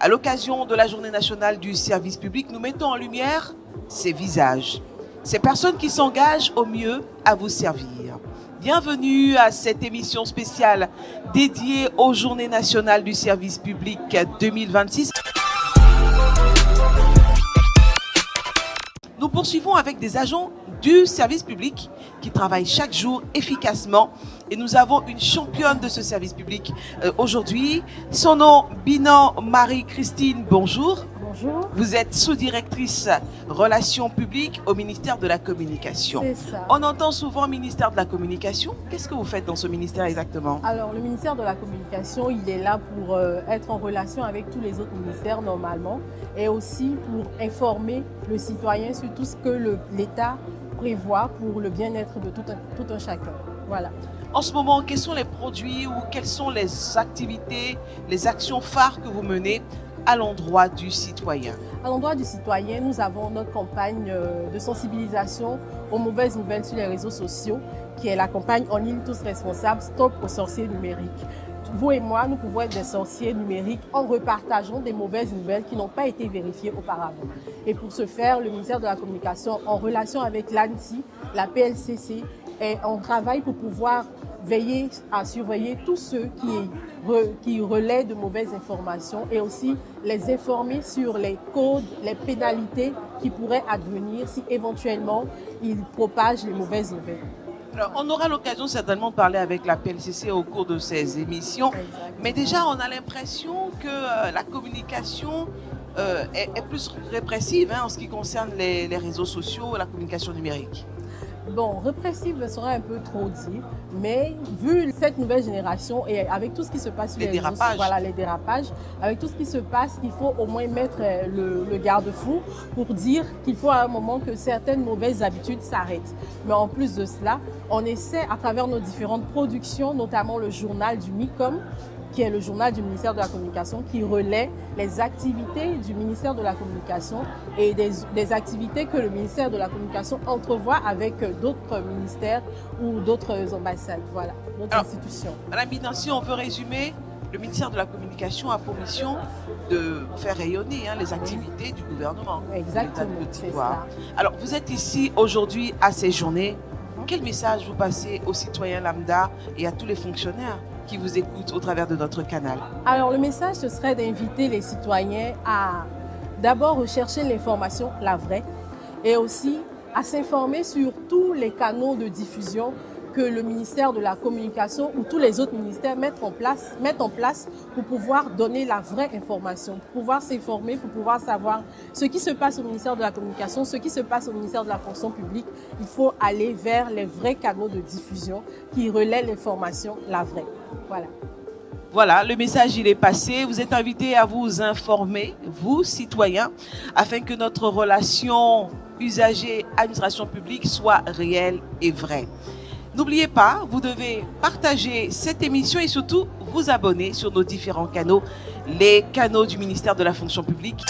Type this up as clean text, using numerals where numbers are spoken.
À l'occasion de la Journée nationale du service public, nous mettons en lumière ces visages, ces personnes qui s'engagent au mieux à vous servir. Bienvenue à cette émission spéciale dédiée aux Journées nationales du service public 2026. Nous poursuivons avec des agents du service public qui travaillent chaque jour efficacement et nous avons une championne de ce service public aujourd'hui. Son nom, Binan Marie-Christine, bonjour. Bonjour. Vous êtes sous-directrice relations publiques au ministère de la Communication. C'est ça. On entend souvent ministère de la Communication. Qu'est-ce que vous faites dans ce ministère exactement? Alors, le ministère de la Communication, il est là pour être en relation avec tous les autres ministères normalement et aussi pour informer le citoyen sur tout ce que l'État prévoit pour le bien-être de tout un chacun. Voilà. En ce moment, quels sont les produits ou quelles sont les activités, les actions phares que vous menez à l'endroit du citoyen? À l'endroit du citoyen, nous avons notre campagne de sensibilisation aux mauvaises nouvelles sur les réseaux sociaux, qui est la campagne En ligne tous responsables, Stop aux sorciers numériques. Vous et moi, nous pouvons être des sorciers numériques en repartageant des mauvaises nouvelles qui n'ont pas été vérifiées auparavant. Et pour ce faire, le ministère de la Communication, en relation avec l'ANSSI, la PLCC, on travaille pour pouvoir veiller à surveiller tous ceux qui relaient de mauvaises informations et aussi les informer sur les codes, les pénalités qui pourraient advenir si éventuellement ils propagent les mauvaises nouvelles. Alors, on aura l'occasion certainement de parler avec la PLCC au cours de ces émissions. Exactement. Mais déjà, on a l'impression que la communication est plus répressive en ce qui concerne les réseaux sociaux et la communication numérique. Bon, répressive serait un peu trop dit, mais vu cette nouvelle génération et avec tout ce qui se passe sur les réseaux sociaux, voilà, les dérapages, avec tout ce qui se passe, il faut au moins mettre le garde-fou pour dire qu'il faut à un moment que certaines mauvaises habitudes s'arrêtent. Mais en plus de cela, on essaie à travers nos différentes productions, notamment le journal du MICOM, qui est le journal du ministère de la Communication, qui relaie les activités du ministère de la Communication et des activités que le ministère de la Communication entrevoit avec d'autres ministères ou d'autres ambassades, voilà, d'autres institutions. Madame Binan, si on veut résumer, le ministère de la Communication a pour mission de faire rayonner les activités du gouvernement. Exactement, c'est ça. Alors, vous êtes ici aujourd'hui à ces journées. Quel message vous passez aux citoyens lambda et à tous les fonctionnaires qui vous écoutent au travers de notre canal? Alors, le message, ce serait d'inviter les citoyens à d'abord rechercher l'information, la vraie, et aussi à s'informer sur tous les canaux de diffusion que le ministère de la Communication ou tous les autres ministères mettent en place pour pouvoir donner la vraie information, pour pouvoir s'informer, pour pouvoir savoir ce qui se passe au ministère de la Communication, ce qui se passe au ministère de la Fonction publique. Il faut aller vers les vrais canaux de diffusion qui relaient l'information, la vraie. Voilà. Voilà, le message il est passé. Vous êtes invités à vous informer, vous citoyens, afin que notre relation usager-administration publique soit réelle et vraie. N'oubliez pas, vous devez partager cette émission et surtout vous abonner sur nos différents canaux, les canaux du ministère de la Fonction publique.